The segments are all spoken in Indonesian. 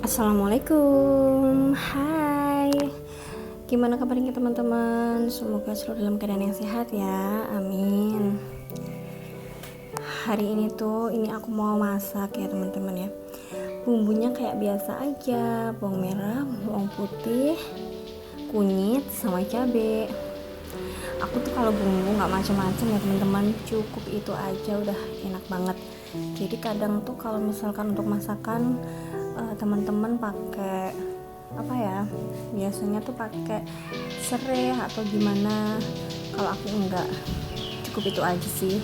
Assalamualaikum, hai. Gimana kabarnya teman-teman? Semoga selalu dalam keadaan yang sehat ya, amin. Hari ini aku mau masak ya teman-teman ya. Bumbunya kayak biasa aja, bawang merah, bawang putih, kunyit, sama cabai. Aku tuh kalau bumbu nggak macam-macam ya teman-teman, cukup itu aja udah enak banget. Jadi kadang tuh kalau misalkan untuk masakan teman-teman pakai apa ya, biasanya tuh pakai serai atau gimana. Kalau aku enggak, cukup itu aja sih.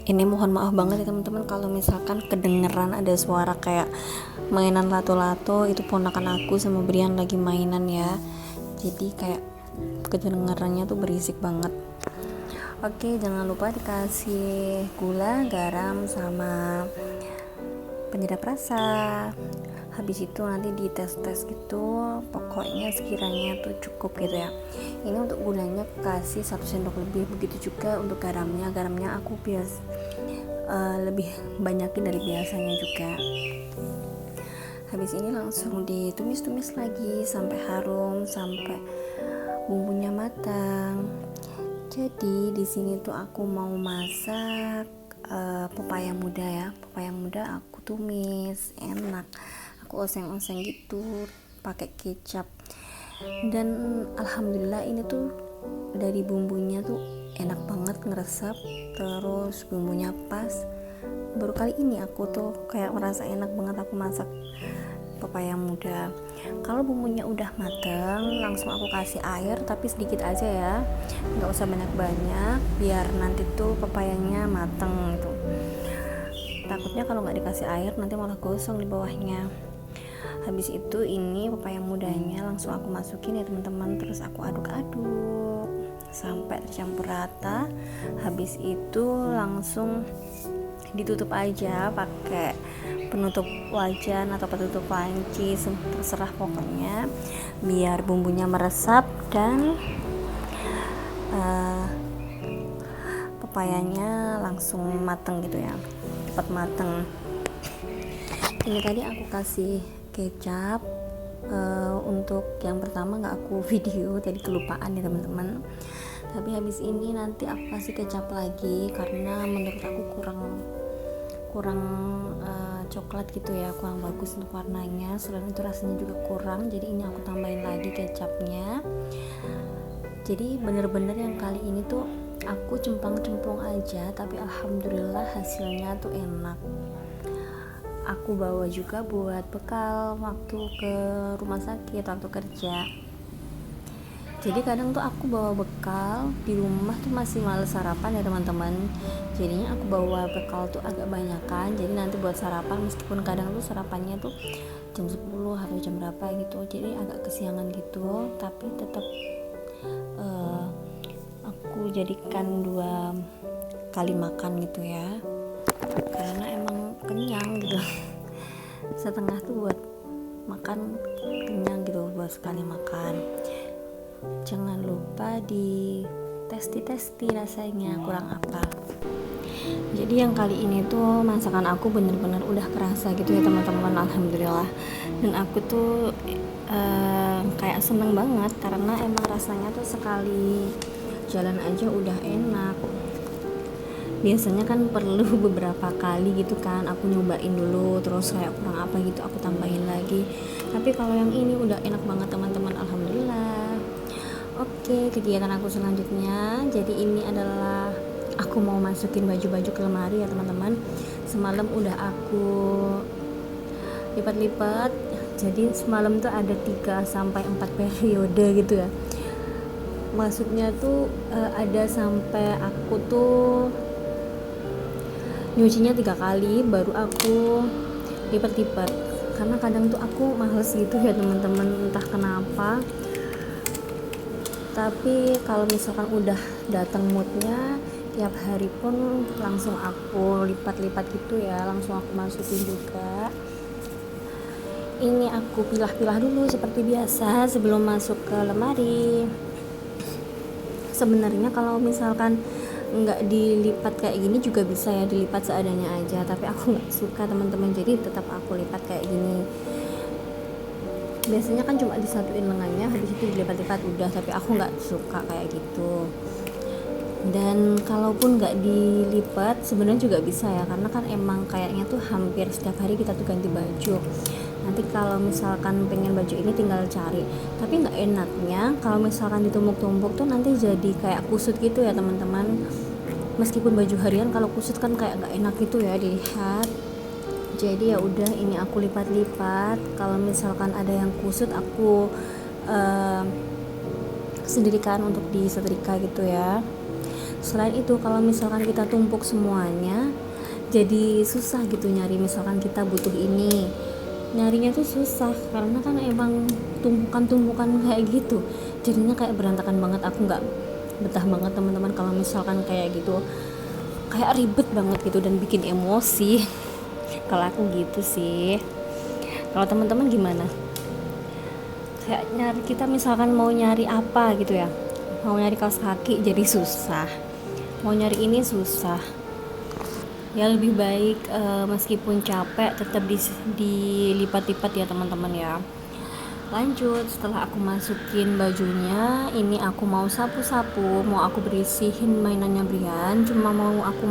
Ini mohon maaf banget ya teman-teman kalau misalkan kedengeran ada suara kayak mainan lato-lato. Itu ponakan aku sama Brian lagi mainan ya, jadi kayak kedengerannya tuh berisik banget. Oke, jangan lupa dikasih gula, garam, sama penyedap rasa. Habis itu nanti dites-tes gitu, pokoknya sekiranya tuh cukup gitu ya. Ini untuk gulanya kasih 1 sendok lebih, begitu juga untuk garamnya aku lebih banyakin dari biasanya juga. Habis ini langsung ditumis-tumis lagi sampai harum, sampai bumbunya matang. Jadi di sini tuh aku mau masak pepaya muda ya. Pepaya muda aku tumis, enak. Aku oseng-oseng gitu pakai kecap. Dan alhamdulillah ini tuh dari bumbunya tuh enak banget ngeresep, terus bumbunya pas. Baru kali ini aku tuh kayak merasa enak banget aku masak pepaya muda. Kalau bumbunya udah mateng, langsung aku kasih air, tapi sedikit aja ya, nggak usah banyak-banyak, biar nanti tuh pepayanya mateng gitu. Takutnya kalau nggak dikasih air nanti malah gosong di bawahnya. Habis itu ini pepaya mudanya langsung aku masukin ya teman-teman, terus aku aduk-aduk sampai tercampur rata. Habis itu langsung ditutup aja pakai penutup wajan atau penutup panci, terserah pokoknya, biar bumbunya meresap dan pepayanya langsung mateng gitu ya, cepat mateng. Ini tadi aku kasih kecap untuk yang pertama nggak aku video, tadi kelupaan ya teman-teman. Tapi habis ini nanti aku kasih kecap lagi karena menurut aku kurang coklat gitu ya, kurang bagus untuk warnanya. Selain itu rasanya juga kurang, jadi ini aku tambahin lagi kecapnya. Jadi bener-bener yang kali ini tuh aku cemplang-cemplung aja, tapi alhamdulillah hasilnya tuh enak. Aku bawa juga buat bekal waktu ke rumah sakit, waktu kerja. Jadi kadang tuh aku bawa bekal di rumah tuh masih males sarapan ya teman-teman. Jadinya aku bawa bekal tuh agak banyakan, jadi nanti buat sarapan, meskipun kadang tuh sarapannya tuh jam 10 atau jam berapa gitu, jadi agak kesiangan gitu, tapi tetap aku jadikan 2 kali makan gitu ya, karena emang kenyang gitu. Setengah tuh buat makan kenyang gitu, buat sekali makan. Jangan lupa di testi rasanya kurang apa. Jadi yang kali ini tuh masakan aku bener-bener udah kerasa gitu ya teman-teman, alhamdulillah. Dan aku tuh kayak seneng banget karena emang rasanya tuh sekali jalan aja udah enak. Biasanya kan perlu beberapa kali gitu kan aku nyobain dulu, terus kayak kurang apa gitu aku tambahin lagi. Tapi kalau yang ini udah enak banget teman-teman, alhamdulillah. Oke, kegiatan aku selanjutnya, jadi ini adalah aku mau masukin baju-baju ke lemari ya teman-teman. Semalam udah aku lipat-lipat, jadi semalam tuh ada 3-4 periode gitu ya. Maksudnya tuh ada sampai aku tuh nyucinya 3 kali baru aku lipat-lipat, karena kadang tuh aku males gitu ya teman-teman, entah kenapa. Tapi kalau misalkan udah datang moodnya, tiap hari pun langsung aku lipat-lipat gitu ya, langsung aku masukin juga. Ini aku pilah-pilah dulu seperti biasa sebelum masuk ke lemari. Sebenarnya kalau misalkan nggak dilipat kayak gini juga bisa ya, dilipat seadanya aja, tapi aku nggak suka teman-teman, jadi tetap aku lipat kayak gini. biasanya kan cuma disatuin lengannya habis itu dilipat-lipat udah, tapi aku nggak suka kayak gitu. Dan kalaupun nggak dilipat sebenarnya juga bisa ya, karena kan emang kayaknya tuh hampir setiap hari kita tuh ganti baju. Nanti kalau misalkan pengen baju ini tinggal cari, tapi nggak enaknya kalau misalkan ditumpuk-tumpuk tuh nanti jadi kayak kusut gitu ya teman-teman. Meskipun baju harian kalau kusut kan kayak nggak enak gitu ya dilihat. Jadi ya udah, ini aku lipat-lipat. Kalau misalkan ada yang kusut aku sendirikan untuk disetrika gitu ya. Selain itu kalau misalkan kita tumpuk semuanya jadi susah gitu nyari, misalkan kita butuh ini nyarinya tuh susah karena kan emang tumpukan-tumpukan kayak gitu, jadinya kayak berantakan banget. Aku nggak betah banget teman-teman kalau misalkan kayak gitu, kayak ribet banget gitu dan bikin emosi. Kalau aku gitu sih. Kalau teman-teman gimana? Kayak nyari, kita misalkan mau nyari apa gitu ya, mau nyari kaos kaki jadi susah, mau nyari ini susah ya. Lebih baik meskipun capek tetap dilipat-lipat ya teman-teman ya. Lanjut, setelah aku masukin bajunya, ini aku mau sapu-sapu, mau aku berisihin mainannya Brian, cuma mau aku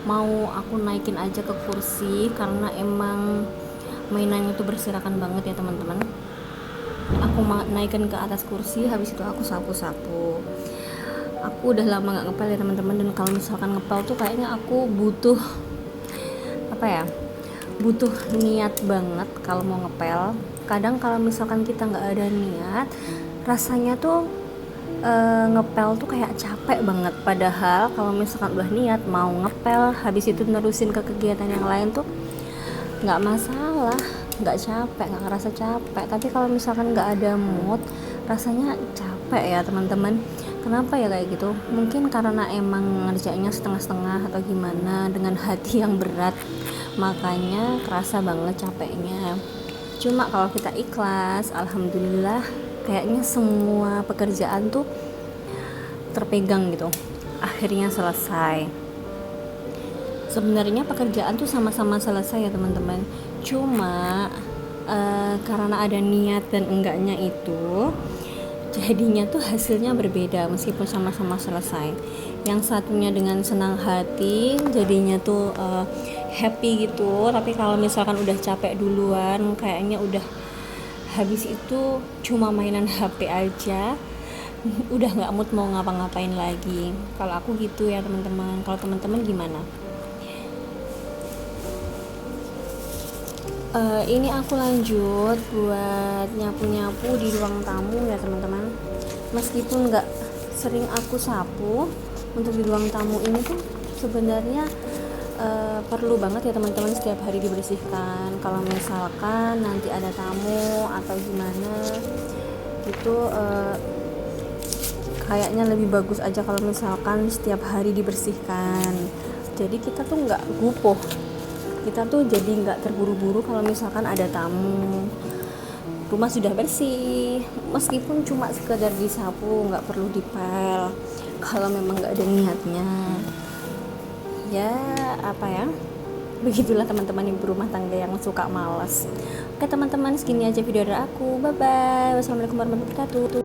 mau aku naikin aja ke kursi karena emang mainannya tuh berserakan banget ya teman-teman. Aku naikin ke atas kursi, habis itu aku sapu-sapu. Aku udah lama nggak ngepel ya teman-teman, dan kalau misalkan ngepel tuh kayaknya aku butuh butuh niat banget kalau mau ngepel. Kadang kalau misalkan kita nggak ada niat, rasanya tuh ngepel tuh kayak capek banget. Padahal kalau misalkan udah niat mau ngepel, habis itu nerusin ke kegiatan yang lain tuh nggak masalah, nggak capek, nggak ngerasa capek. Tapi kalau misalkan nggak ada mood, rasanya capek ya teman-teman. Kenapa ya kayak gitu? Mungkin karena emang ngerjainnya setengah-setengah atau gimana, dengan hati yang berat, makanya kerasa banget capeknya. Cuma kalau kita ikhlas, alhamdulillah kayaknya semua pekerjaan tuh terpegang gitu, akhirnya selesai. Sebenarnya pekerjaan tuh sama-sama selesai ya teman-teman, cuma karena ada niat dan enggaknya itu jadinya tuh hasilnya berbeda meskipun sama-sama selesai. Yang satunya dengan senang hati jadinya tuh happy gitu, tapi kalau misalkan udah capek duluan kayaknya udah habis itu cuma mainan HP aja, udah nggak mood mau ngapa-ngapain lagi. Kalau aku gitu ya teman-teman. Kalau teman-teman gimana? Ini aku lanjut buat nyapu-nyapu di ruang tamu ya teman-teman. Meskipun nggak sering aku sapu, untuk di ruang tamu ini tuh sebenarnya perlu banget ya teman-teman setiap hari dibersihkan. Kalau misalkan nanti ada tamu atau gimana itu kayaknya lebih bagus aja kalau misalkan setiap hari dibersihkan. Jadi kita tuh nggak gupuh, kita tuh jadi nggak terburu-buru kalau misalkan ada tamu. Rumah sudah bersih, meskipun cuma sekedar disapu, nggak perlu dipel kalau memang nggak ada niatnya ya. Begitulah teman-teman ibu rumah tangga yang suka malas. Oke teman-teman, segini aja video dari aku. Bye bye, wassalamualaikum warahmatullahi wabarakatuh.